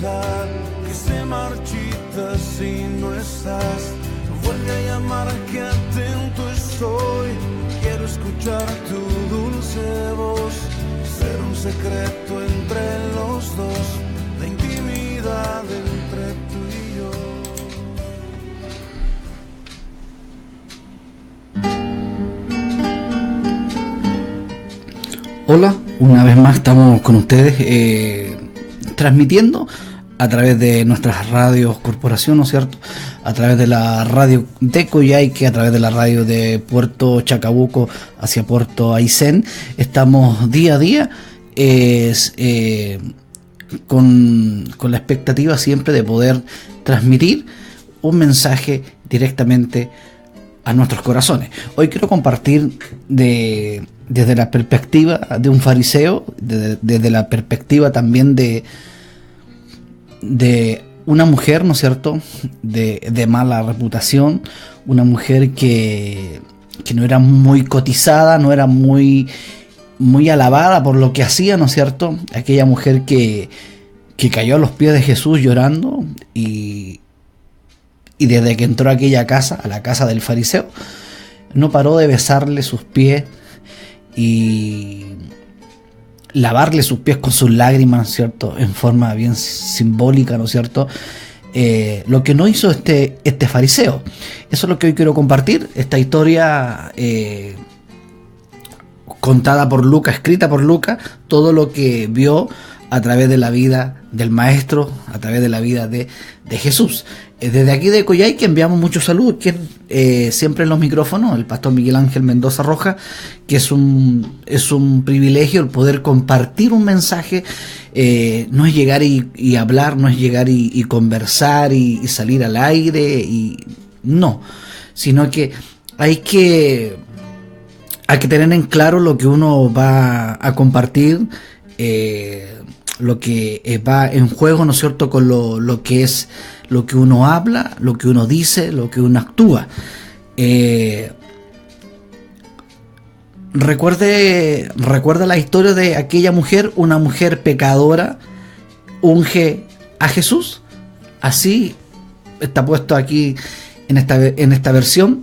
hoja que se marchita si no estás. Vuelve a llamar que atento estoy. Quiero escuchar tu dulce voz, ser un secreto entre los dos, la intimidad entre tú y yo. Hola, una vez más estamos con ustedes transmitiendo a través de nuestras radios corporación, ¿no es cierto? A través de la radio de Coyhaique, a través de la radio de Puerto Chacabuco hacia Puerto Aysén. Estamos día a día con la expectativa siempre de poder transmitir un mensaje directamente a nuestros corazones. Hoy quiero compartir desde la perspectiva de un fariseo, desde la perspectiva también de una mujer, ¿no es cierto?, de mala reputación, una mujer que no era muy cotizada, no era muy alabada por lo que hacía, ¿no es cierto?, aquella mujer que cayó a los pies de Jesús llorando y desde que entró a aquella casa, a la casa del fariseo, no paró de besarle sus pies y lavarle sus pies con sus lágrimas, ¿no es cierto?, en forma bien simbólica, ¿no es cierto?, lo que no hizo este fariseo. Eso es lo que hoy quiero compartir, esta historia contada por Lucas, escrita por Lucas, todo lo que vio a través de la vida del maestro, a través de la vida de Jesús. Desde aquí de Coyhaique enviamos muchos saludos, siempre en los micrófonos, el pastor Miguel Ángel Mendoza Rojas, que es un privilegio el poder compartir un mensaje, no es llegar y hablar, no es llegar y conversar y salir al aire, no, sino que hay que tener en claro lo que uno va a compartir, lo que va en juego, ¿no es cierto?, con lo que es lo que uno habla, lo que uno dice, lo que uno actúa. Recuerda la historia de aquella mujer, una mujer pecadora, unge a Jesús. Así está puesto aquí en esta versión.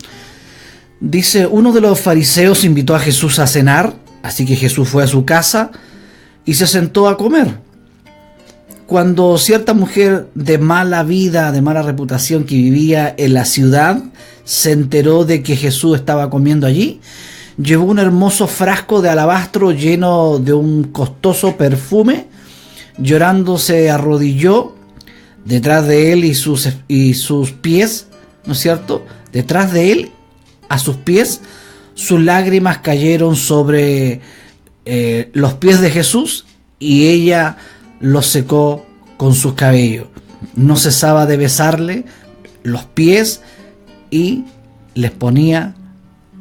Dice, uno de los fariseos invitó a Jesús a cenar, así que Jesús fue a su casa y se sentó a comer. Cuando cierta mujer de mala vida, de mala reputación que vivía en la ciudad, se enteró de que Jesús estaba comiendo allí, llevó un hermoso frasco de alabastro lleno de un costoso perfume. Llorando se arrodilló detrás de él y sus pies, ¿no es cierto?, detrás de él, a sus pies. Sus lágrimas cayeron sobre los pies de Jesús y ella los secó con sus cabellos. No cesaba de besarle los pies y les ponía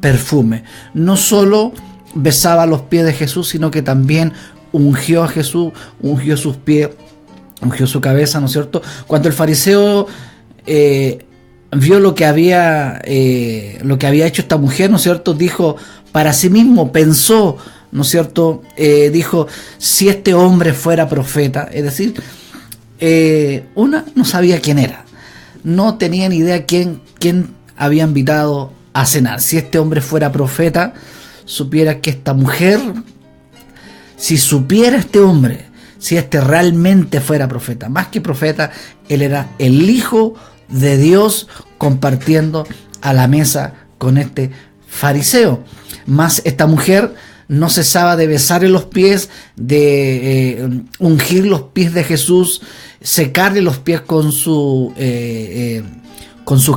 perfume. No solo besaba los pies de Jesús, sino que también ungió a Jesús, ungió sus pies, ungió su cabeza, ¿no es cierto? Cuando el fariseo vio lo que había hecho esta mujer, ¿no es cierto?, dijo para sí mismo, pensó, ¿no es cierto?, dijo, si este hombre fuera profeta, es decir, no sabía quién era, no tenía ni idea quién había invitado a cenar. Si este hombre fuera profeta, supiera que esta mujer, si supiera este hombre, si este realmente fuera profeta, más que profeta, él era el Hijo de Dios compartiendo a la mesa con este fariseo. Más esta mujer no cesaba de besarle los pies, de ungir los pies de Jesús, secarle los pies con sus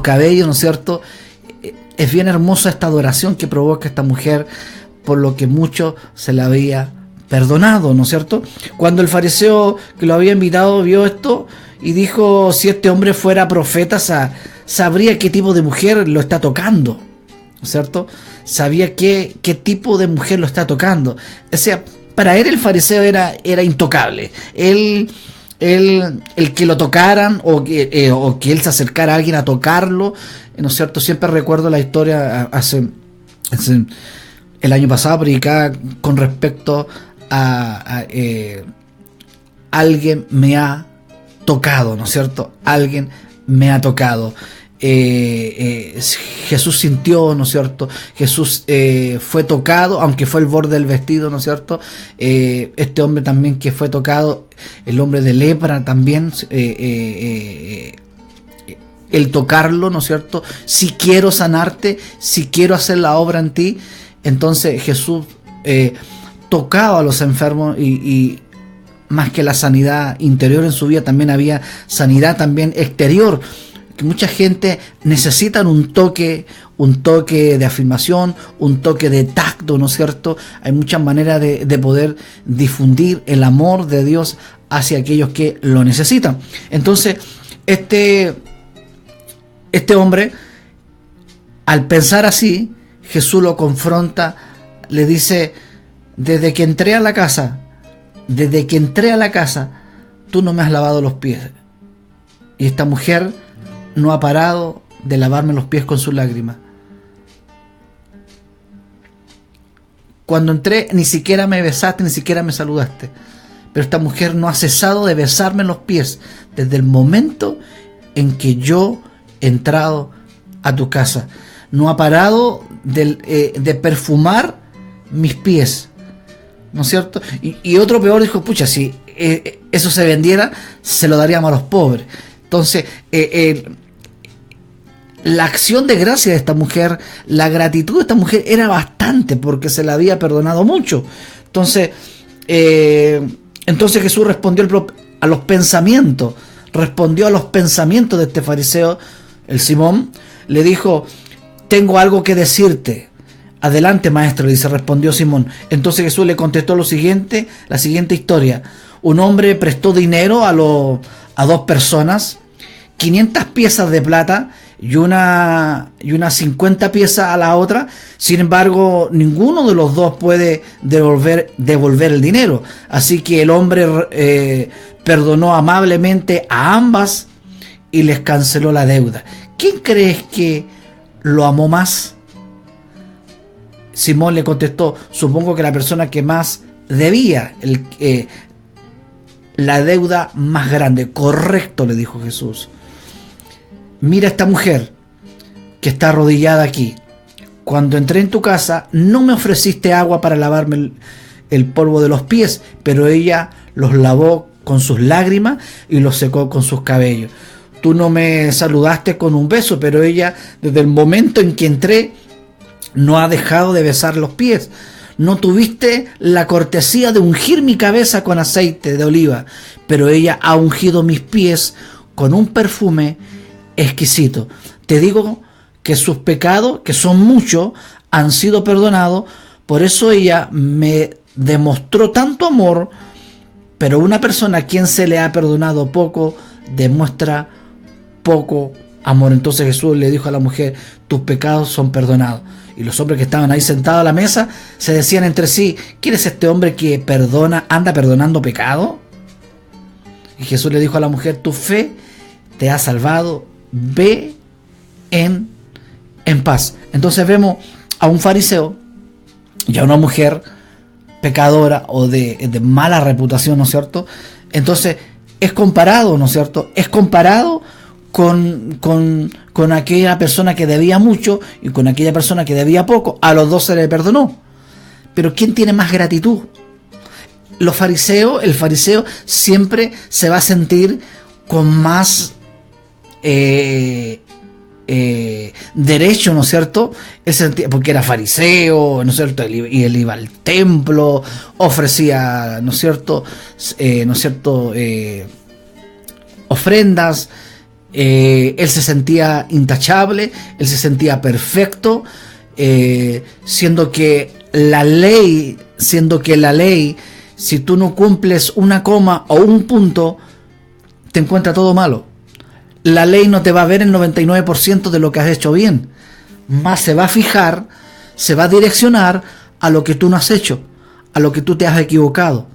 cabellos, ¿no es cierto? Es bien hermosa esta adoración que provoca esta mujer, por lo que mucho se le había perdonado, ¿no es cierto? Cuando el fariseo que lo había invitado vio esto y dijo, si este hombre fuera profeta, sabría qué tipo de mujer lo está tocando, ¿no es cierto? Sabía qué tipo de mujer lo está tocando. O sea, para él el fariseo era intocable. El que lo tocaran o que él se acercara a alguien a tocarlo, ¿no es cierto? Siempre recuerdo la historia hace el año pasado, predicaba con respecto a alguien me ha tocado, ¿no es cierto? Alguien me ha tocado. Jesús sintió, ¿no es cierto? Jesús fue tocado, aunque fue el borde del vestido, ¿no es cierto? Este hombre también que fue tocado, el hombre de lepra también, el tocarlo, ¿no es cierto? Si quiero sanarte, si quiero hacer la obra en ti. Entonces Jesús tocaba a los enfermos y más que la sanidad interior en su vida, también había sanidad también exterior. Que mucha gente necesita un toque de afirmación, un toque de tacto, ¿no es cierto? Hay muchas maneras de poder difundir el amor de Dios hacia aquellos que lo necesitan. Entonces, este hombre, al pensar así, Jesús lo confronta, le dice: desde que entré a la casa, tú no me has lavado los pies. Y esta mujer no ha parado de lavarme los pies con sus lágrimas. Cuando entré, ni siquiera me besaste, ni siquiera me saludaste. Pero esta mujer no ha cesado de besarme los pies desde el momento en que yo he entrado a tu casa. No ha parado de perfumar mis pies, ¿no es cierto? Y otro peor dijo: pucha, si eso se vendiera, se lo daríamos a los pobres. Entonces, la acción de gracia de esta mujer, la gratitud de esta mujer era bastante, porque se la había perdonado mucho. Entonces Jesús respondió a los pensamientos de este fariseo, el Simón. Le dijo: tengo algo que decirte. Adelante, maestro, dice, respondió Simón. Entonces Jesús le contestó la siguiente historia. Un hombre prestó dinero a dos personas, 500 piezas de plata y una 50 piezas a la otra. Sin embargo, ninguno de los dos puede devolver el dinero. Así que el hombre perdonó amablemente a ambas y les canceló la deuda. ¿Quién crees que lo amó más? Simón le contestó: supongo que la persona que más debía, la deuda más grande. Correcto, le dijo Jesús. Mira esta mujer que está arrodillada aquí. Cuando entré en tu casa, no me ofreciste agua para lavarme el polvo de los pies, pero ella los lavó con sus lágrimas y los secó con sus cabellos. Tú no me saludaste con un beso, pero ella, desde el momento en que entré, no ha dejado de besar los pies. No tuviste la cortesía de ungir mi cabeza con aceite de oliva, pero ella ha ungido mis pies con un perfume exquisito. Te digo que sus pecados, que son muchos, han sido perdonados. Por eso ella me demostró tanto amor. Pero una persona a quien se le ha perdonado poco, demuestra poco amor. Entonces Jesús le dijo a la mujer: tus pecados son perdonados. Y los hombres que estaban ahí sentados a la mesa se decían entre sí: ¿quién es este hombre que anda perdonando pecado? Y Jesús le dijo a la mujer: tu fe te ha salvado, ve en paz. Entonces vemos a un fariseo y a una mujer pecadora o de mala reputación, ¿no es cierto? Entonces es comparado, ¿no es cierto? Es comparado con aquella persona que debía mucho y con aquella persona que debía poco. A los dos se le perdonó. Pero ¿quién tiene más gratitud? El fariseo siempre se va a sentir con más derecho, ¿no es cierto? Porque era fariseo, ¿no es cierto? Y él iba al templo, ofrecía, ¿no es cierto? Ofrendas. Él se sentía intachable, él se sentía perfecto, siendo que la ley, si tú no cumples una coma o un punto, te encuentra todo malo. La ley no te va a ver el 99% de lo que has hecho bien, más se va a fijar, se va a direccionar a lo que tú no has hecho, a lo que tú te has equivocado.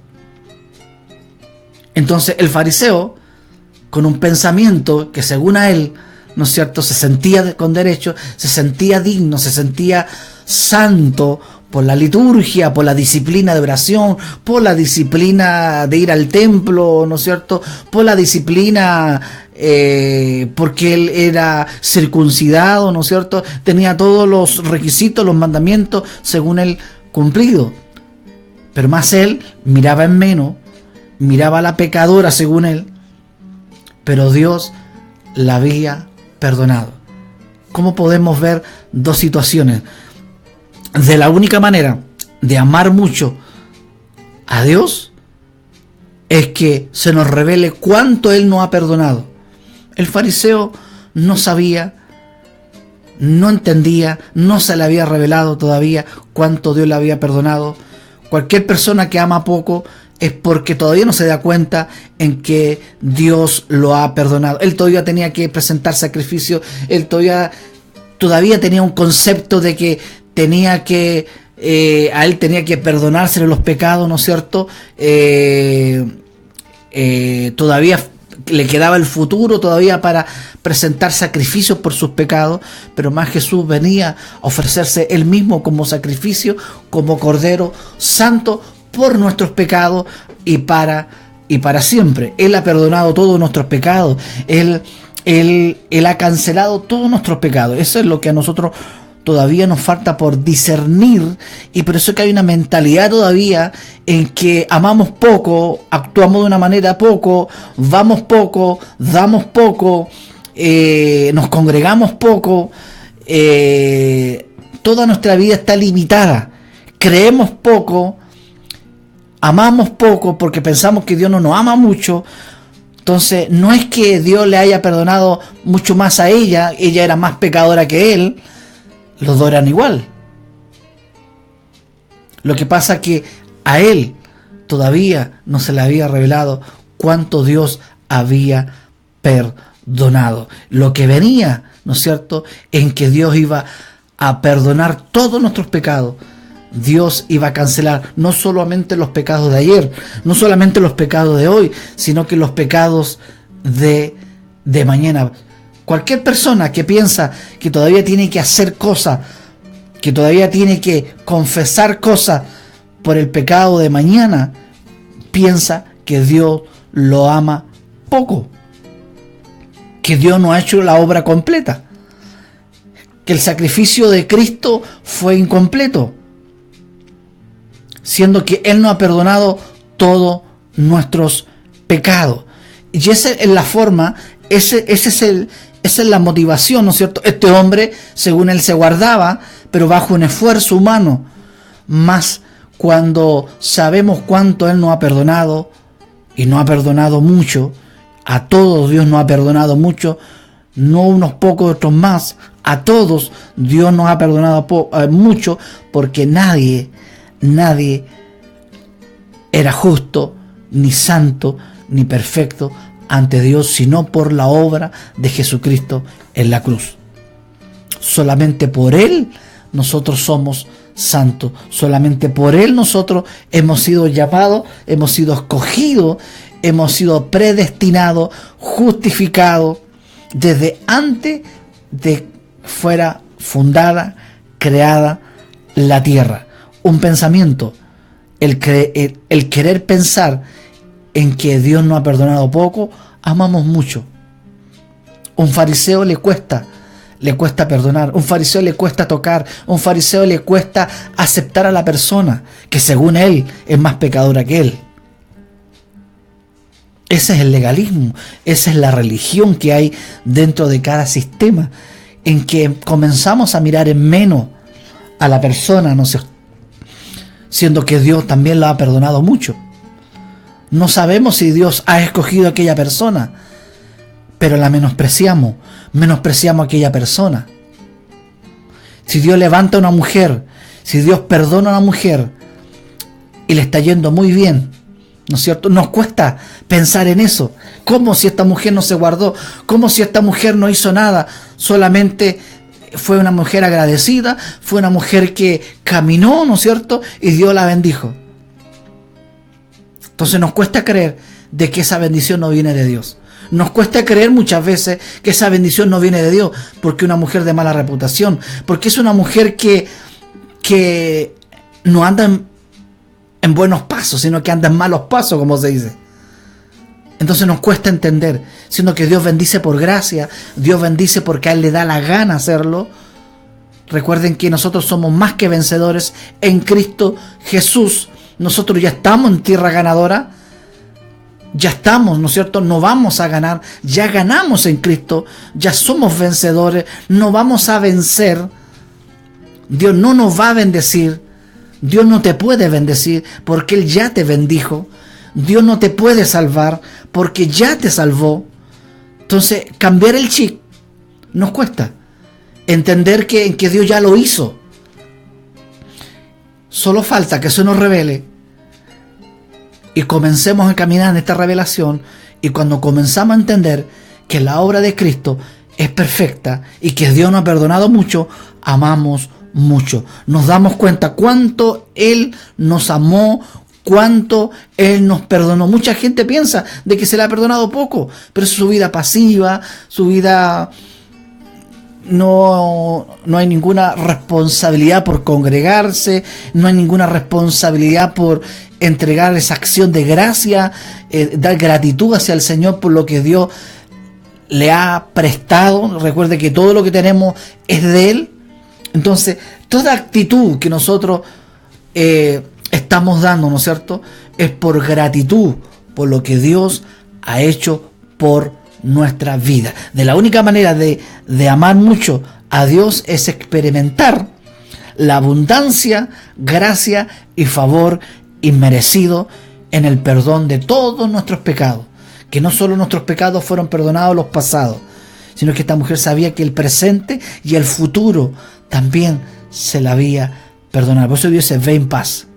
Entonces el fariseo, con un pensamiento que según a él, ¿no es cierto?, se sentía con derecho, se sentía digno, se sentía santo por la liturgia, por la disciplina de oración, por la disciplina de ir al templo, ¿no es cierto? Por la disciplina, porque él era circuncidado, ¿no es cierto? Tenía todos los requisitos, los mandamientos, según él, cumplidos. Pero más él miraba en menos, miraba a la pecadora, según él, pero Dios la había perdonado. ¿Cómo podemos ver dos situaciones? De la única manera de amar mucho a Dios es que se nos revele cuánto Él nos ha perdonado. El fariseo no sabía, no entendía, no se le había revelado todavía cuánto Dios le había perdonado. Cualquier persona que ama poco es porque todavía no se da cuenta en que Dios lo ha perdonado. Él todavía tenía que presentar sacrificio, él todavía tenía un concepto de que tenía que, a él tenía que perdonársele los pecados, ¿no es cierto? Todavía le quedaba el futuro todavía para presentar sacrificios por sus pecados, pero más Jesús venía a ofrecerse él mismo como sacrificio, como Cordero Santo por nuestros pecados y para siempre. Él ha perdonado todos nuestros pecados, Él ha cancelado todos nuestros pecados. Eso es lo que a nosotros todavía nos falta por discernir, y por eso es que hay una mentalidad todavía en que amamos poco, actuamos de una manera poco, vamos poco, damos poco, nos congregamos poco, toda nuestra vida está limitada, creemos poco, amamos poco porque pensamos que Dios no nos ama mucho. Entonces no es que Dios le haya perdonado mucho más a ella era más pecadora que él, los dos eran igual. Lo que pasa es que a él todavía no se le había revelado cuánto Dios había perdonado. Lo que venía, ¿no es cierto?, en que Dios iba a perdonar todos nuestros pecados. Dios iba a cancelar no solamente los pecados de ayer, no solamente los pecados de hoy, sino que los pecados de mañana. Cualquier persona que piensa que todavía tiene que hacer cosas, que todavía tiene que confesar cosas por el pecado de mañana, piensa que Dios lo ama poco, que Dios no ha hecho la obra completa, que el sacrificio de Cristo fue incompleto, siendo que Él nos ha perdonado todos nuestros pecados. Y esa es la forma, esa es la motivación, ¿no es cierto? Este hombre, según él, se guardaba, pero bajo un esfuerzo humano. Más cuando sabemos cuánto Él nos ha perdonado, y nos ha perdonado mucho, a todos Dios nos ha perdonado mucho, no unos pocos, otros más, a todos Dios nos ha perdonado mucho, porque nadie era justo, ni santo, ni perfecto ante Dios, sino por la obra de Jesucristo en la cruz. Solamente por Él nosotros somos santos, solamente por Él nosotros hemos sido llamados, hemos sido escogidos, hemos sido predestinados, justificados, desde antes de fuera fundada, creada la tierra. Un pensamiento, el querer pensar en que Dios nos ha perdonado poco, amamos mucho. Un fariseo le cuesta perdonar, un fariseo le cuesta tocar, un fariseo le cuesta aceptar a la persona que según él es más pecadora que él. Ese es el legalismo, esa es la religión que hay dentro de cada sistema, en que comenzamos a mirar en menos a la persona, no sé, siendo que Dios también la ha perdonado mucho. No sabemos si Dios ha escogido a aquella persona, pero la menospreciamos a aquella persona. Si Dios levanta a una mujer, si Dios perdona a una mujer y le está yendo muy bien, ¿no es cierto?, nos cuesta pensar en eso. ¿Cómo si esta mujer no se guardó? ¿Cómo si esta mujer no hizo nada? Solamente fue una mujer agradecida, fue una mujer que caminó, ¿no es cierto?, y Dios la bendijo. Entonces nos cuesta creer de que esa bendición no viene de Dios. Nos cuesta creer muchas veces que esa bendición no viene de Dios, porque es una mujer de mala reputación, porque es una mujer que no anda en buenos pasos, sino que anda en malos pasos, como se dice. Entonces nos cuesta entender, sino que Dios bendice por gracia, Dios bendice porque a Él le da la gana hacerlo. Recuerden que nosotros somos más que vencedores en Cristo Jesús. Nosotros ya estamos en tierra ganadora, ya estamos, ¿no es cierto? No vamos a ganar, ya ganamos en Cristo, ya somos vencedores, no vamos a vencer. Dios no nos va a bendecir, Dios no te puede bendecir porque Él ya te bendijo. Dios no te puede salvar porque ya te salvó. Entonces, cambiar el chip nos cuesta. Entender que Dios ya lo hizo. Solo falta que se nos revele y comencemos a caminar en esta revelación. Y cuando comenzamos a entender que la obra de Cristo es perfecta y que Dios nos ha perdonado mucho, amamos mucho. Nos damos cuenta cuánto Él nos amó, cuánto Él nos perdonó. Mucha gente piensa de que se le ha perdonado poco, pero es su vida pasiva, su vida no hay ninguna responsabilidad por congregarse, no hay ninguna responsabilidad por entregar esa acción de gracia, dar gratitud hacia el Señor por lo que Dios le ha prestado. Recuerde que todo lo que tenemos es de Él. Entonces, toda actitud que nosotros estamos dando, ¿no es cierto?, es por gratitud por lo que Dios ha hecho por nuestra vida. De la única manera de amar mucho a Dios es experimentar la abundancia, gracia y favor inmerecido en el perdón de todos nuestros pecados. Que no solo nuestros pecados fueron perdonados los pasados, sino que esta mujer sabía que el presente y el futuro también se la había perdonado. Por eso Dios dice: ve en paz.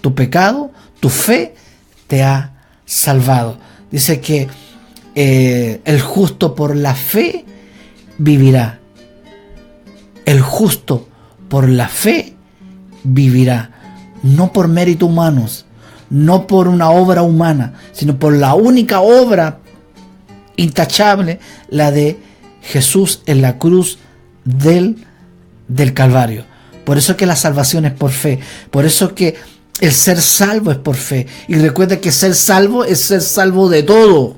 Tu pecado, tu fe te ha salvado. Dice que el justo por la fe vivirá. El justo por la fe vivirá. No por méritos humanos, no por una obra humana, sino por la única obra intachable, la de Jesús en la cruz del Calvario. Por eso que la salvación es por fe. Por eso que el ser salvo es por fe. Y recuerda que ser salvo es ser salvo de todo.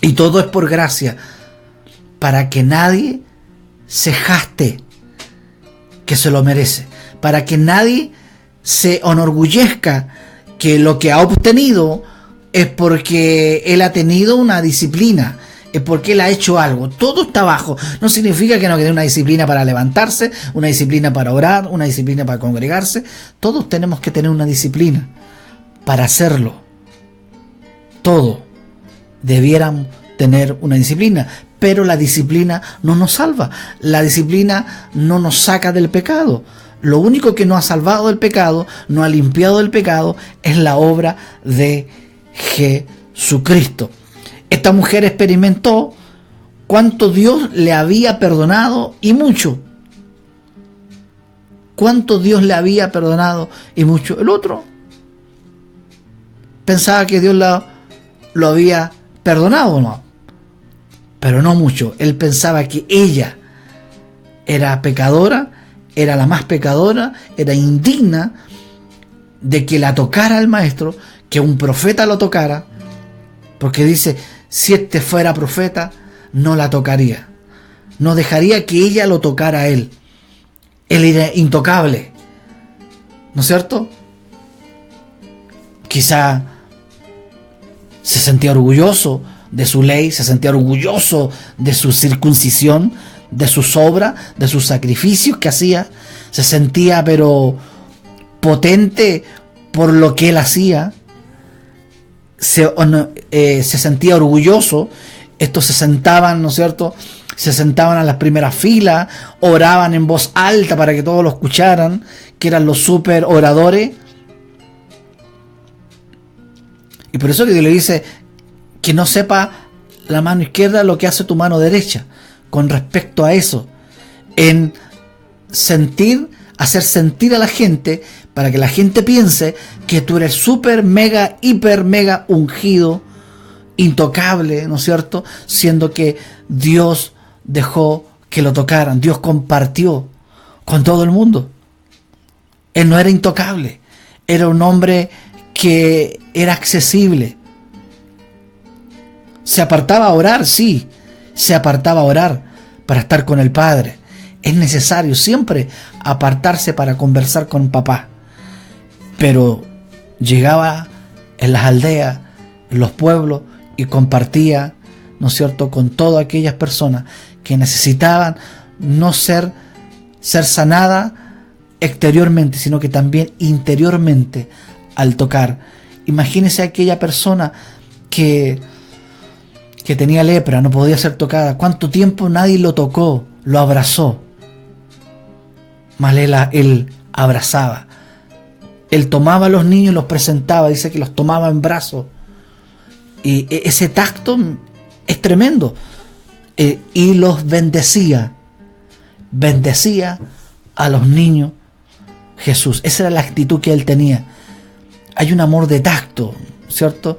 Y todo es por gracia. Para que nadie se jaste que se lo merece. Para que nadie se enorgullezca que lo que ha obtenido es porque él ha tenido una disciplina, es porque él ha hecho algo. Todo está abajo. No significa que no quede una disciplina para levantarse, una disciplina para orar, una disciplina para congregarse. Todos tenemos que tener una disciplina para hacerlo. Todos debieran tener una disciplina, pero la disciplina no nos salva. La disciplina no nos saca del pecado. Lo único que nos ha salvado del pecado, nos ha limpiado del pecado, es la obra de Jesucristo. Esta mujer experimentó cuánto Dios le había perdonado y mucho. Cuánto Dios le había perdonado y mucho. El otro pensaba que Dios lo había perdonado, ¿no? Pero no mucho. Él pensaba que ella era pecadora, era la más pecadora, era indigna de que la tocara el maestro, que un profeta lo tocara, porque dice: si este fuera profeta, no la tocaría, no dejaría que ella lo tocara a él. Él era intocable, ¿no es cierto? Quizá se sentía orgulloso de su ley, se sentía orgulloso de su circuncisión, de sus obras, de sus sacrificios que hacía. Se sentía pero potente por lo que él hacía. Se sentía orgulloso. Estos se sentaban, ¿no es cierto?, se sentaban a las primeras filas, oraban en voz alta para que todos lo escucharan, que eran los super oradores. Y por eso que Dios le dice que no sepa la mano izquierda lo que hace tu mano derecha con respecto a eso, en hacer sentir a la gente, para que la gente piense que tú eres súper, mega, hiper, mega ungido, intocable, ¿no es cierto? Siendo que Dios dejó que lo tocaran, Dios compartió con todo el mundo. Él no era intocable. Era un hombre que era accesible. Se apartaba a orar, sí. Se apartaba a orar para estar con el Padre. Es necesario siempre apartarse para conversar con papá. Pero llegaba en las aldeas, en los pueblos, y compartía, ¿no es cierto?, con todas aquellas personas que necesitaban no ser sanada exteriormente, sino que también interiormente al tocar. Imagínese aquella persona que tenía lepra, no podía ser tocada. ¿Cuánto tiempo nadie lo tocó, lo abrazó? Mas él abrazaba. Él tomaba a los niños y los presentaba, dice que los tomaba en brazos. Y ese tacto es tremendo. Y los bendecía. Bendecía a los niños Jesús. Esa era la actitud que él tenía. Hay un amor de tacto, ¿cierto?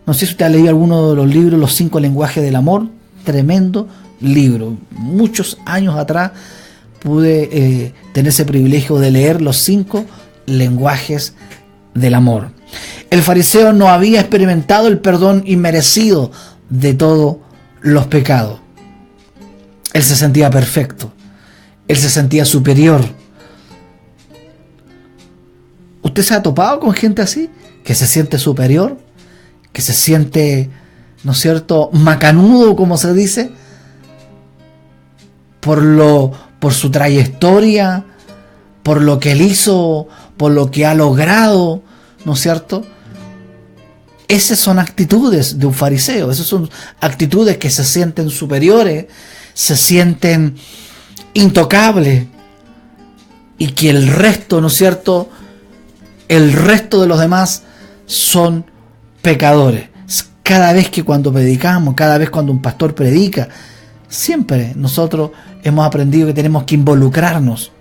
No sé si usted ha leído alguno de los libros, Los 5 lenguajes del amor. Tremendo libro. Muchos años atrás pude tener ese privilegio de leer Los 5 lenguajes del amor. El fariseo no había experimentado el perdón inmerecido de todos los pecados. Él se sentía perfecto. Él se sentía superior. ¿Usted se ha topado con gente así? Que se siente superior, que se siente, ¿no es cierto?, macanudo, como se dice, por su trayectoria, por lo que él hizo, por lo que ha logrado, ¿no es cierto? Esas son actitudes de un fariseo. Esas son actitudes que se sienten superiores, se sienten intocables, y que el resto, ¿no es cierto?, el resto de los demás son pecadores. Cada vez que cuando predicamos, cada vez cuando un pastor predica, siempre nosotros hemos aprendido que tenemos que involucrarnos.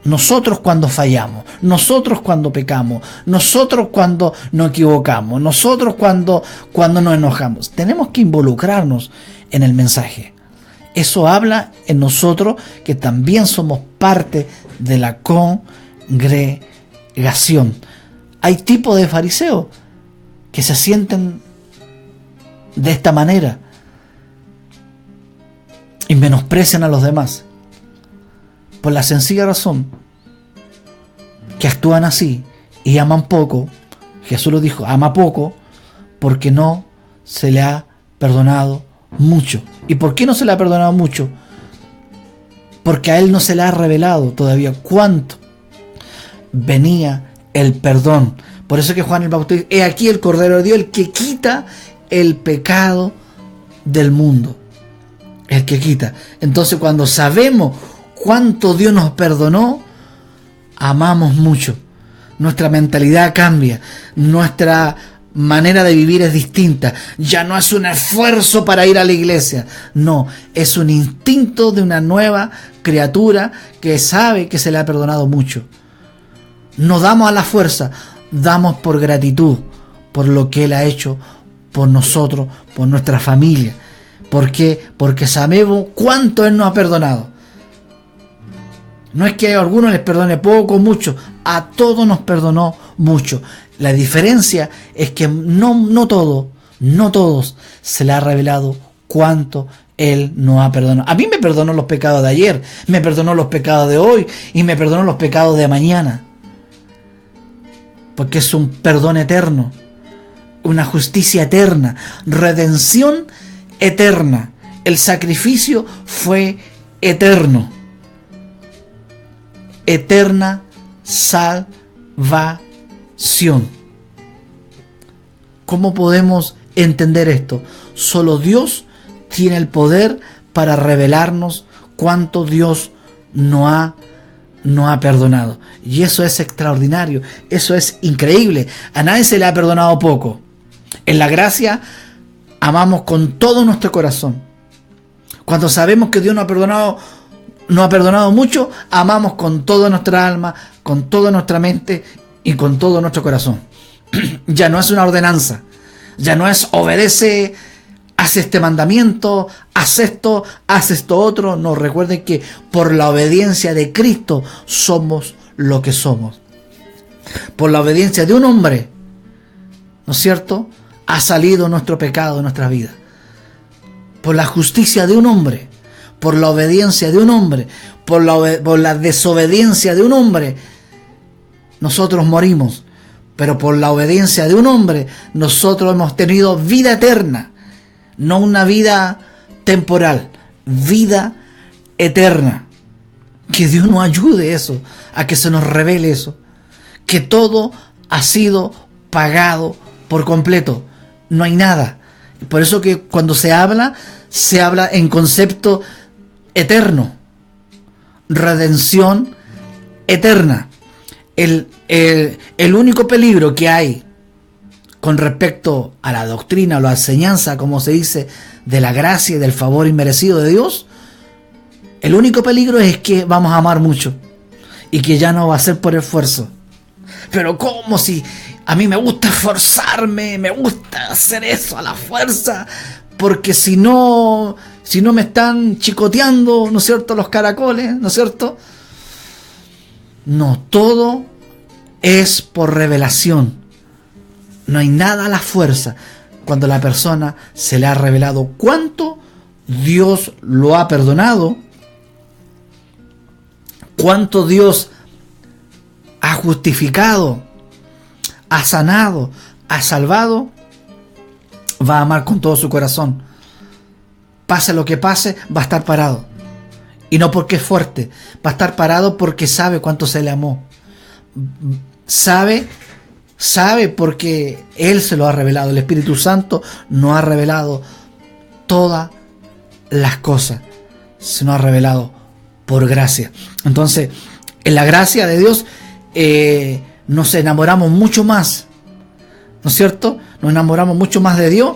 Nosotros cuando fallamos, nosotros cuando pecamos, nosotros cuando nos equivocamos, nosotros cuando nos enojamos. Tenemos que involucrarnos en el mensaje. Eso habla en nosotros que también somos parte de la congregación. Hay tipos de fariseos que se sienten de esta manera y menosprecian a los demás por la sencilla razón que actúan así y aman poco. Jesús lo dijo, ama poco porque no se le ha perdonado mucho. ¿Y por qué no se le ha perdonado mucho? Porque a él no se le ha revelado todavía cuánto venía el perdón. Por eso que Juan el Bautista, he aquí el Cordero de Dios, el que quita el pecado del mundo. El que quita. Entonces, cuando sabemos cuánto Dios nos perdonó, amamos mucho. Nuestra mentalidad cambia. Nuestra manera de vivir es distinta. Ya no es un esfuerzo para ir a la iglesia. No, es un instinto de una nueva criatura que sabe que se le ha perdonado mucho. No damos a la fuerza, damos por gratitud, por lo que Él ha hecho por nosotros, por nuestra familia. ¿Por qué? Porque sabemos cuánto Él nos ha perdonado. No es que a algunos les perdone poco o mucho, a todos nos perdonó mucho. La diferencia es que no todos se le ha revelado cuánto Él nos ha perdonado. A mí me perdonó los pecados de ayer, me perdonó los pecados de hoy y me perdonó los pecados de mañana. Porque es un perdón eterno, una justicia eterna, redención eterna. El sacrificio fue eterno. Eterna salvación. ¿Cómo podemos entender esto? Solo Dios tiene el poder para revelarnos cuánto Dios nos ha perdonado. Y eso es extraordinario, eso es increíble. A nadie se le ha perdonado poco. En la gracia amamos con todo nuestro corazón. Cuando sabemos que Dios nos ha perdonado mucho, amamos con toda nuestra alma, con toda nuestra mente y con todo nuestro corazón. Ya no es una ordenanza, ya no es obedece, haz este mandamiento, haz esto otro. No, recuerden que por la obediencia de Cristo somos lo que somos. Por la obediencia de un hombre, ¿no es cierto?, ha salido nuestro pecado de nuestras vidas. Por la justicia de un hombre, por la obediencia de un hombre, por la desobediencia de un hombre, nosotros morimos. Pero por la obediencia de un hombre, nosotros hemos tenido vida eterna. No una vida temporal, vida eterna. Que Dios nos ayude eso, a que se nos revele eso. Que todo ha sido pagado por completo. No hay nada. Por eso que cuando se habla en concepto eterno. Redención eterna. El único peligro que hay con respecto a la doctrina o la enseñanza, como se dice, de la gracia y del favor inmerecido de Dios, el único peligro es que vamos a amar mucho y que ya no va a ser por esfuerzo. Pero ¿cómo si a mí me gusta esforzarme, me gusta hacer eso a la fuerza? Porque si no me están chicoteando, ¿no es cierto?, los caracoles, ¿no es cierto? No, todo es por revelación. No hay nada a la fuerza. Cuando la persona se le ha revelado cuánto Dios lo ha perdonado, cuánto Dios ha justificado, ha sanado, ha salvado, va a amar con todo su corazón. Pase lo que pase, va a estar parado. Y no porque es fuerte, va a estar parado porque sabe cuánto se le amó. Sabe porque Él se lo ha revelado. El Espíritu Santo nos ha revelado todas las cosas. Se nos ha revelado por gracia. Entonces, en la gracia de Dios nos enamoramos mucho más, ¿no es cierto? Nos enamoramos mucho más de Dios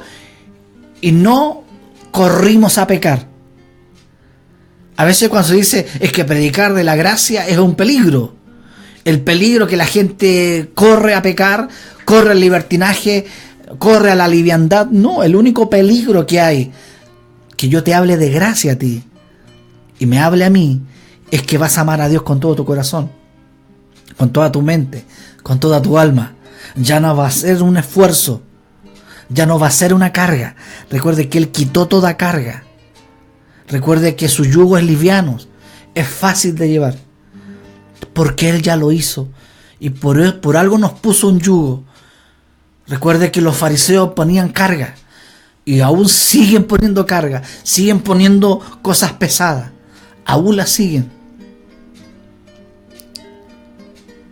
y no corrimos a pecar. A veces cuando se dice es que predicar de la gracia es un peligro. El peligro que la gente corre a pecar, corre al libertinaje, corre a la liviandad. No, el único peligro que hay, que yo te hable de gracia a ti y me hable a mí, es que vas a amar a Dios con todo tu corazón, con toda tu mente, con toda tu alma. Ya no va a ser un esfuerzo, ya no va a ser una carga. Recuerde que Él quitó toda carga. Recuerde que su yugo es liviano, es fácil de llevar, porque Él ya lo hizo y por algo nos puso un yugo. Recuerde que los fariseos ponían carga y aún siguen poniendo carga, siguen poniendo cosas pesadas, aún las siguen.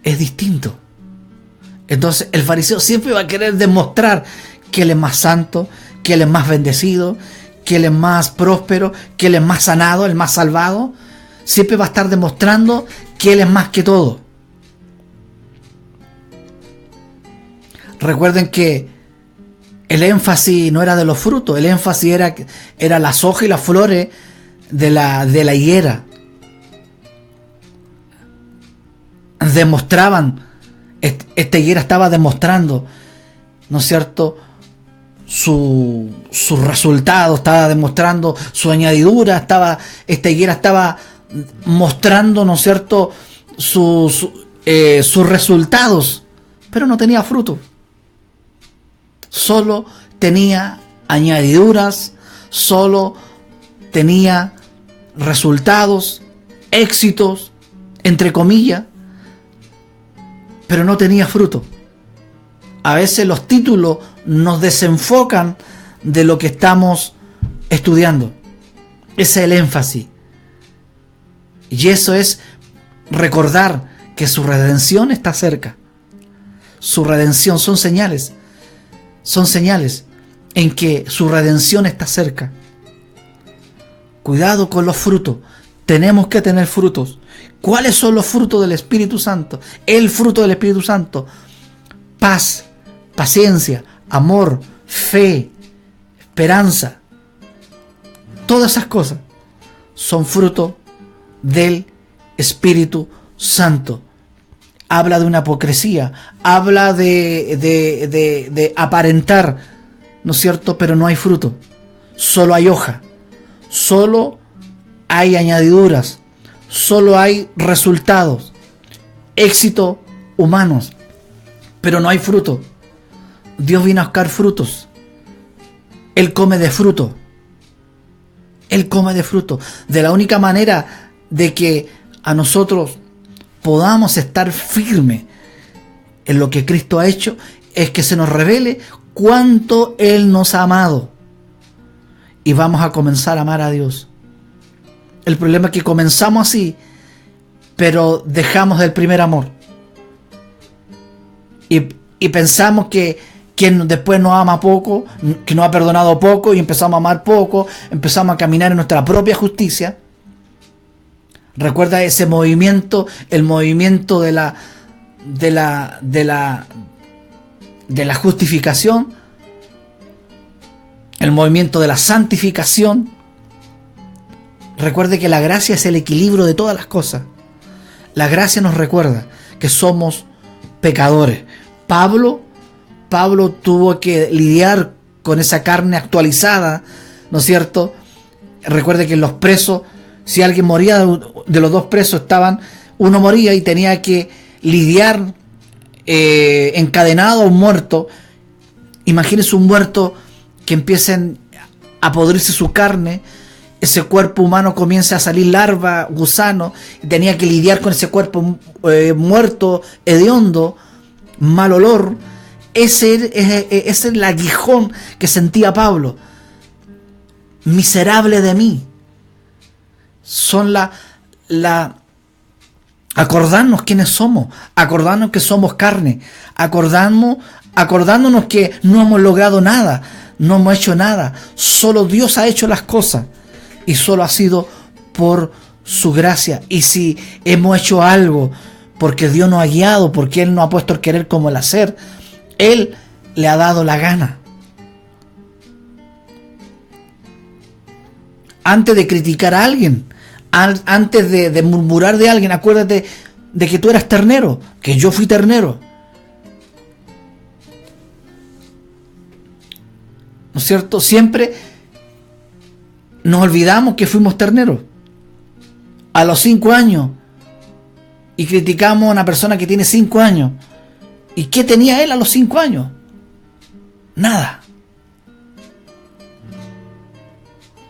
Es distinto. Entonces el fariseo siempre va a querer demostrar que Él es más santo, que Él es más bendecido, que Él es más próspero, que Él es más sanado, el más salvado. Siempre va a estar demostrando que Él es más que todo. Recuerden que el énfasis no era de los frutos, el énfasis era las hojas y las flores de la higuera. Demostraban, esta higuera estaba demostrando, ¿no es cierto?, su resultado, estaba demostrando su añadidura, esta higuera estaba mostrando, ¿no es cierto?, sus resultados, pero no tenía fruto. Solo tenía añadiduras, solo tenía resultados, éxitos, entre comillas, pero no tenía fruto. A veces los títulos nos desenfocan de lo que estamos estudiando. Ese es el énfasis. Y eso es recordar que su redención está cerca. Su redención son señales. Son señales en que su redención está cerca. Cuidado con los frutos. Tenemos que tener frutos. ¿Cuáles son los frutos del Espíritu Santo? El fruto del Espíritu Santo: paz, paciencia, amor, fe, esperanza. Todas esas cosas son fruto del Espíritu Santo. Habla de una hipocresía, habla de aparentar, ¿no es cierto? Pero no hay fruto, solo hay hoja, solo hay añadiduras, solo hay resultados, éxito humanos, pero no hay fruto. Dios vino a buscar frutos. Él come de fruto. Él come de fruto. De la única manera de que a nosotros podamos estar firmes en lo que Cristo ha hecho es que se nos revele cuánto Él nos ha amado. Y vamos a comenzar a amar a Dios. El problema es que comenzamos así, pero dejamos el primer amor. Y pensamos que quien después nos ama poco, que nos ha perdonado poco, y empezamos a amar poco, empezamos a caminar en nuestra propia justicia. Recuerda ese movimiento, el movimiento de la justificación, el movimiento de la santificación. Recuerde que la gracia es el equilibrio de todas las cosas. La gracia nos recuerda que somos pecadores. Pablo tuvo que lidiar con esa carne actualizada, ¿no es cierto? Recuerde que los presos, si alguien moría de los dos presos, uno moría y tenía que lidiar encadenado a un muerto. Imagínense un muerto que empiecen a podrirse su carne, ese cuerpo humano comienza a salir larva, gusano, y tenía que lidiar con ese cuerpo muerto, hediondo, mal olor. Ese es el aguijón que sentía Pablo. Miserable de mí. Son acordarnos quiénes somos, acordarnos que somos carne, acordándonos que no hemos logrado nada, no hemos hecho nada, solo Dios ha hecho las cosas y solo ha sido por su gracia. Y si hemos hecho algo porque Dios nos ha guiado, porque Él nos ha puesto el querer como el hacer, Él le ha dado la gana. Antes de criticar a alguien, antes de murmurar de alguien, acuérdate de que tú eras ternero, que yo fui ternero. ¿No es cierto? Siempre nos olvidamos que fuimos terneros. A los 5 años. Y criticamos a una persona que tiene 5 años. ¿Y qué tenía él a los 5 años? Nada.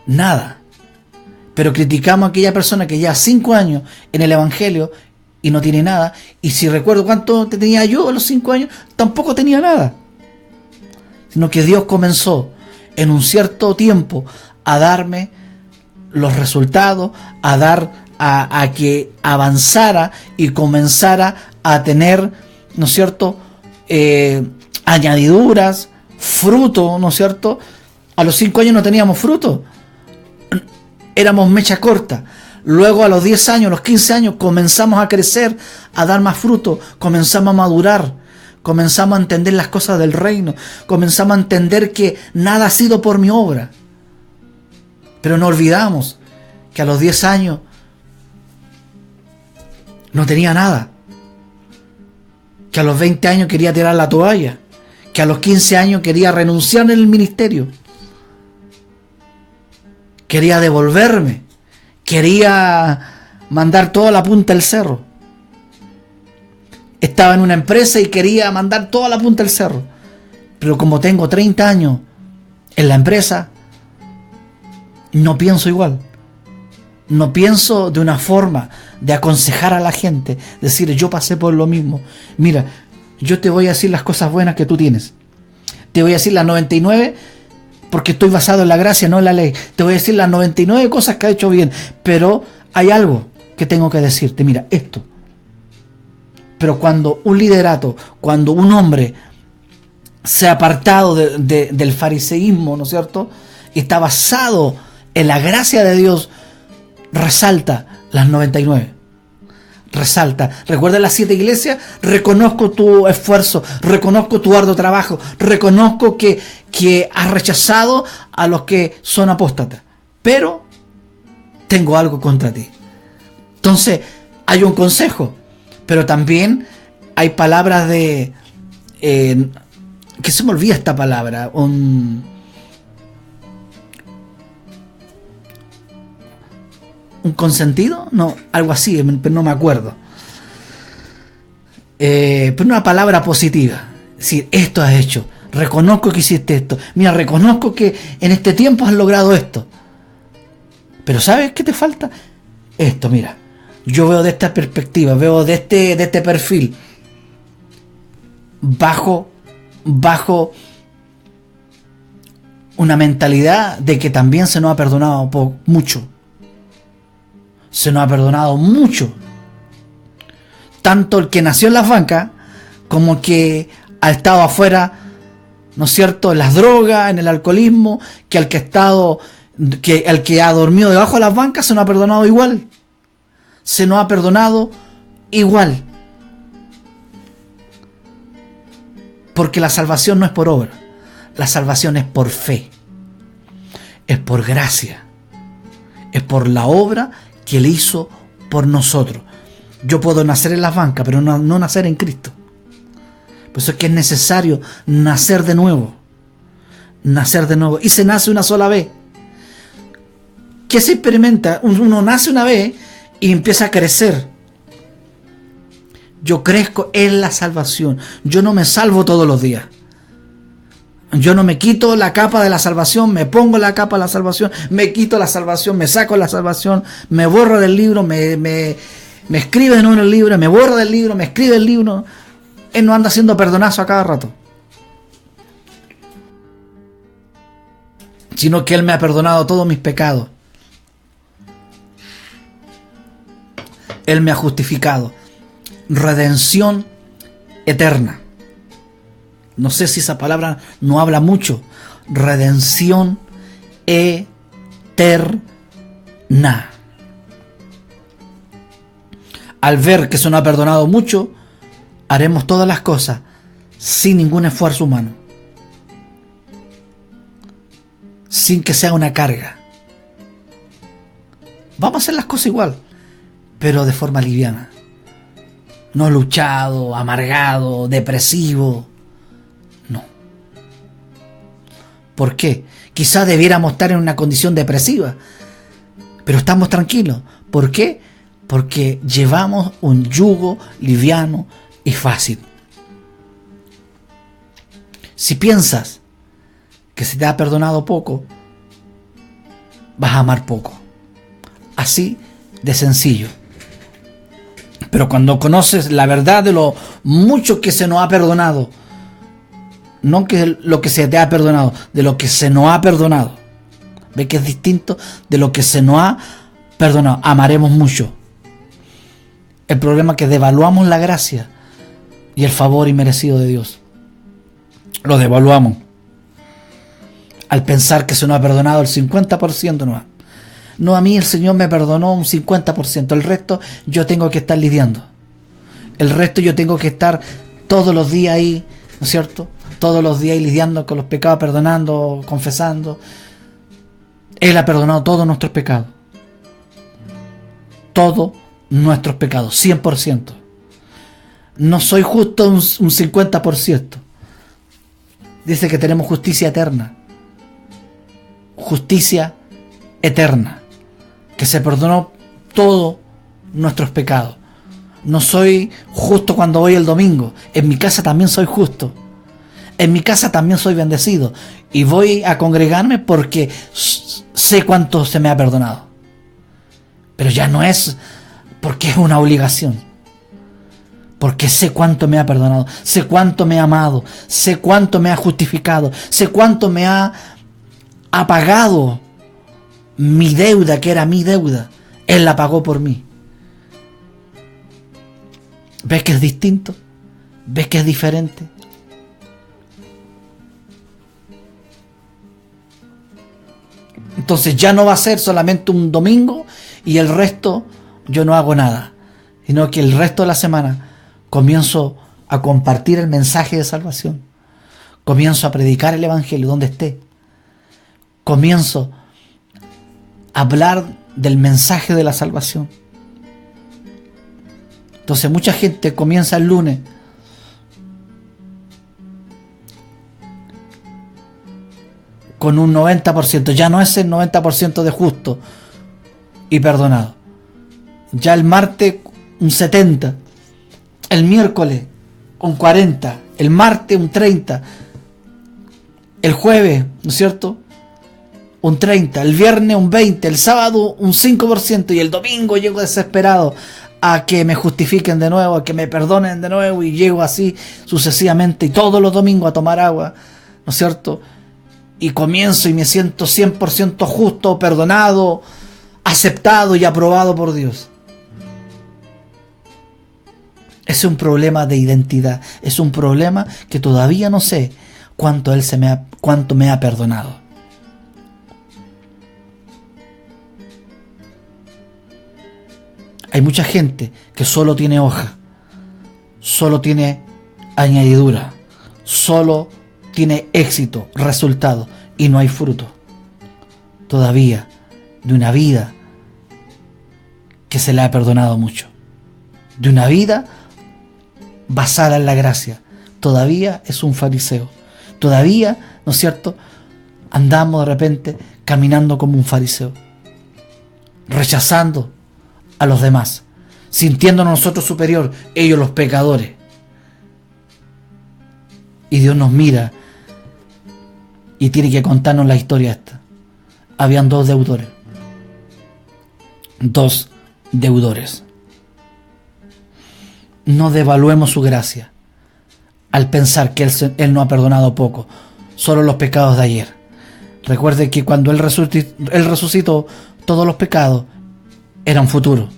Nada. Pero criticamos a aquella persona que ya 5 años en el Evangelio y no tiene nada. Y si recuerdo cuánto tenía yo a los 5 años, tampoco tenía nada. Sino que Dios comenzó en un cierto tiempo a darme los resultados, a que avanzara y comenzara a tener, ¿no es cierto?, añadiduras, fruto, ¿no es cierto? A los 5 años no teníamos fruto, éramos mecha corta. Luego a los 10 años, a los 15 años comenzamos a crecer, a dar más fruto, comenzamos a madurar, comenzamos a entender las cosas del reino, comenzamos a entender que nada ha sido por mi obra. Pero no olvidamos que a los 10 años no tenía nada, que a los 20 años quería tirar la toalla, que a los 15 años quería renunciar en el ministerio, quería devolverme, quería mandar toda la punta del cerro. Estaba en una empresa y quería mandar toda la punta del cerro. Pero como tengo 30 años en la empresa, no pienso igual. No pienso de una forma de aconsejar a la gente, decir, yo pasé por lo mismo. Mira, yo te voy a decir las cosas buenas que tú tienes. Te voy a decir las 99 porque estoy basado en la gracia, no en la ley. Te voy a decir las 99 cosas que ha hecho bien, pero hay algo que tengo que decirte. Mira, esto. Pero cuando un liderato, cuando un hombre se ha apartado del fariseísmo, ¿no es cierto?, y está basado en la gracia de Dios, resalta las 99. Resalta. Recuerda las 7 iglesias. Reconozco tu esfuerzo, reconozco tu arduo trabajo, reconozco que has rechazado a los que son apóstatas, pero tengo algo contra ti. Entonces hay un consejo, pero también hay palabras de que se me olvida esta palabra, un consentido, no, algo así, pero no me acuerdo. pero una palabra positiva. Es decir, esto has hecho, reconozco que hiciste esto, mira, reconozco que en este tiempo has logrado esto. Pero ¿sabes qué te falta? Esto, mira, yo veo de esta perspectiva, veo de este perfil, bajo una mentalidad de que también se nos ha perdonado mucho. Se nos ha perdonado mucho. Tanto el que nació en las bancas como el que ha estado afuera, ¿no es cierto?, en las drogas, en el alcoholismo, que el que ha dormido debajo de las bancas se nos ha perdonado igual. Se nos ha perdonado igual. Porque la salvación no es por obra. La salvación es por fe. Es por gracia. Es por la obra que Él hizo por nosotros. Yo puedo nacer en las bancas, pero no nacer en Cristo. Por eso es que es necesario nacer de nuevo. Nacer de nuevo. Y se nace una sola vez. ¿Qué se experimenta? Uno nace una vez y empieza a crecer. Yo crezco en la salvación. Yo no me salvo todos los días. Yo no me quito la capa de la salvación, me pongo la capa de la salvación, me quito la salvación, me saco la salvación, me borro del libro, me escribe de nuevo en el libro, me borro del libro, me escribe el libro. Él no anda haciendo perdonazo a cada rato. Sino que Él me ha perdonado todos mis pecados. Él me ha justificado. Redención eterna. No sé si esa palabra no habla mucho. Redención eterna. Al ver que se nos ha perdonado mucho, haremos todas las cosas sin ningún esfuerzo humano. Sin que sea una carga. Vamos a hacer las cosas igual, pero de forma liviana. No luchado, amargado, depresivo. No. ¿Por qué? Quizás debiéramos estar en una condición depresiva, pero estamos tranquilos. ¿Por qué? Porque llevamos un yugo liviano y fácil. Si piensas que se te ha perdonado poco, vas a amar poco. Así de sencillo. Pero cuando conoces la verdad de lo mucho que se nos ha perdonado, no que lo que se te ha perdonado, de lo que se nos ha perdonado, ¿ves que es distinto? De lo que se nos ha perdonado, amaremos mucho. El problema es que devaluamos la gracia y el favor inmerecido de Dios. Lo devaluamos al pensar que se nos ha perdonado el 50% nomás. No, a mí el Señor me perdonó un 50%. El resto yo tengo que estar lidiando. El resto yo tengo que estar todos los días ahí, ¿no es cierto? Todos los días ahí lidiando con los pecados, perdonando, confesando. Él ha perdonado todos nuestros pecados. Todos nuestros pecados, 100%. No soy justo un 50%. Dice que tenemos justicia eterna. Justicia eterna. Que se perdonó todos nuestros pecados. No soy justo cuando voy el domingo. En mi casa también soy justo. En mi casa también soy bendecido. Y voy a congregarme porque sé cuánto se me ha perdonado. Pero ya no es porque es una obligación. Porque sé cuánto me ha perdonado. Sé cuánto me ha amado. Sé cuánto me ha justificado. Sé cuánto me ha pagado mi deuda, que era mi deuda. Él la pagó por mí. ¿Ves que es distinto? ¿Ves que es diferente? Entonces ya no va a ser solamente un domingo y el resto yo no hago nada, sino que el resto de la semana comienzo a compartir el mensaje de salvación. Comienzo a predicar el evangelio donde esté. Comienzo a hablar del mensaje de la salvación. Entonces mucha gente comienza el lunes con un 90%. Ya no es el 90% de justo y perdonado. Ya el martes un 70%. el miércoles un 40, el martes un 30, el jueves, ¿no es cierto?, un 30, el viernes un 20, el sábado un 5% y el domingo llego desesperado a que me justifiquen de nuevo, a que me perdonen de nuevo, y llego así sucesivamente, y todos los domingos a tomar agua, ¿no es cierto?, y comienzo y me siento 100% justo, perdonado, aceptado y aprobado por Dios. Es un problema de identidad, es un problema que todavía no sé cuánto me ha perdonado. Hay mucha gente que solo tiene hoja, solo tiene añadidura, solo tiene éxito, resultado, y no hay fruto todavía de una vida que se le ha perdonado mucho, de una vida basada en la gracia. Todavía es un fariseo, todavía, ¿no es cierto?, andamos de repente caminando como un fariseo, rechazando a los demás, sintiéndonos nosotros superior, ellos los pecadores. Y Dios nos mira y tiene que contarnos la historia esta. Habían dos deudores. No devaluemos su gracia al pensar que Él no ha perdonado poco, solo los pecados de ayer. Recuerde que cuando Él resucitó, todos los pecados eran futuros.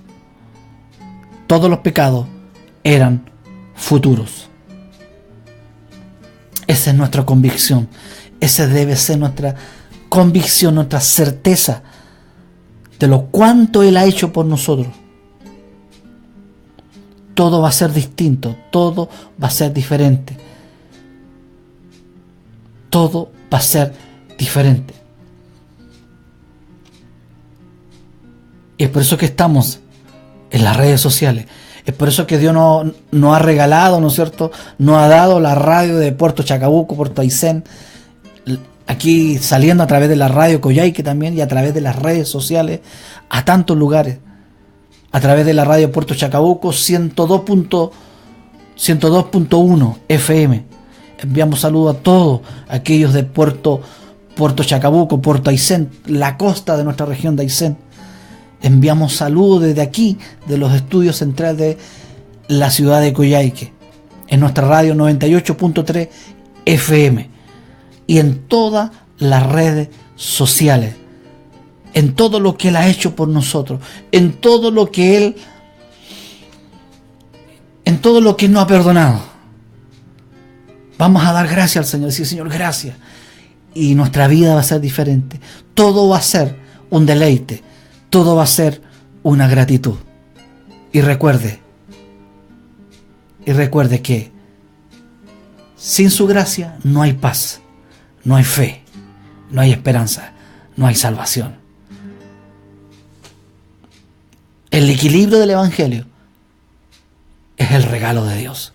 Todos los pecados eran futuros. Esa es nuestra convicción. Esa debe ser nuestra convicción, nuestra certeza de lo cuánto Él ha hecho por nosotros. Todo va a ser distinto, todo va a ser diferente. Todo va a ser diferente. Y es por eso que estamos en las redes sociales. Es por eso que Dios nos ha regalado, ¿no es cierto?, nos ha dado la radio de Puerto Chacabuco, Puerto Aysén, aquí saliendo a través de la radio Coyhaique también, y a través de las redes sociales a tantos lugares. A través de la radio Puerto Chacabuco 102.1 FM. Enviamos saludos a todos aquellos de Puerto Chacabuco, Puerto Aysén, la costa de nuestra región de Aysén. Enviamos saludos desde aquí, de los estudios centrales de la ciudad de Coyhaique, en nuestra radio 98.3 FM, y en todas las redes sociales, en todo lo que Él ha hecho por nosotros, en todo lo que Él nos ha perdonado. Vamos a dar gracias al Señor, decir: Señor, gracias. Y nuestra vida va a ser diferente. Todo va a ser un deleite. Todo va a ser una gratitud. Y recuerde que sin su gracia no hay paz, no hay fe, no hay esperanza, no hay salvación. El equilibrio del Evangelio es el regalo de Dios,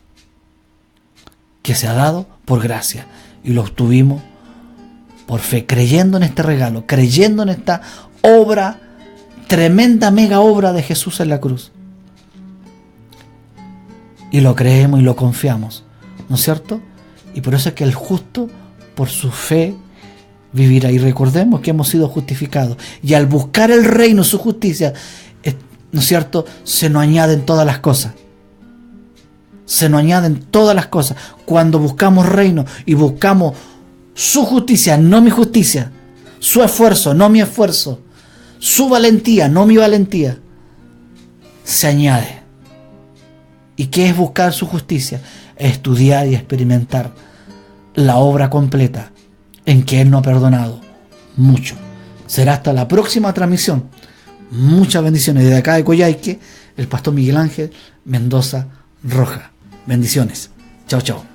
que se ha dado por gracia, y lo obtuvimos por fe, creyendo en este regalo, creyendo en esta obra, tremenda mega obra de Jesús en la cruz. Y lo creemos y lo confiamos, ¿no es cierto? Y por eso es que el justo por su fe vivirá. Y recordemos que hemos sido justificados, y al buscar el reino, su justicia, ¿no es cierto?, se nos añaden todas las cosas. Se nos añaden todas las cosas. Cuando buscamos reino y buscamos su justicia, no mi justicia, su esfuerzo, no mi esfuerzo, su valentía, no mi valentía, se añade. ¿Y qué es buscar su justicia? Estudiar y experimentar la obra completa en que Él nos ha perdonado mucho. Será hasta la próxima transmisión. Muchas bendiciones desde acá de Coyhaique, el pastor Miguel Ángel Mendoza Roja. Bendiciones. Chao, chao.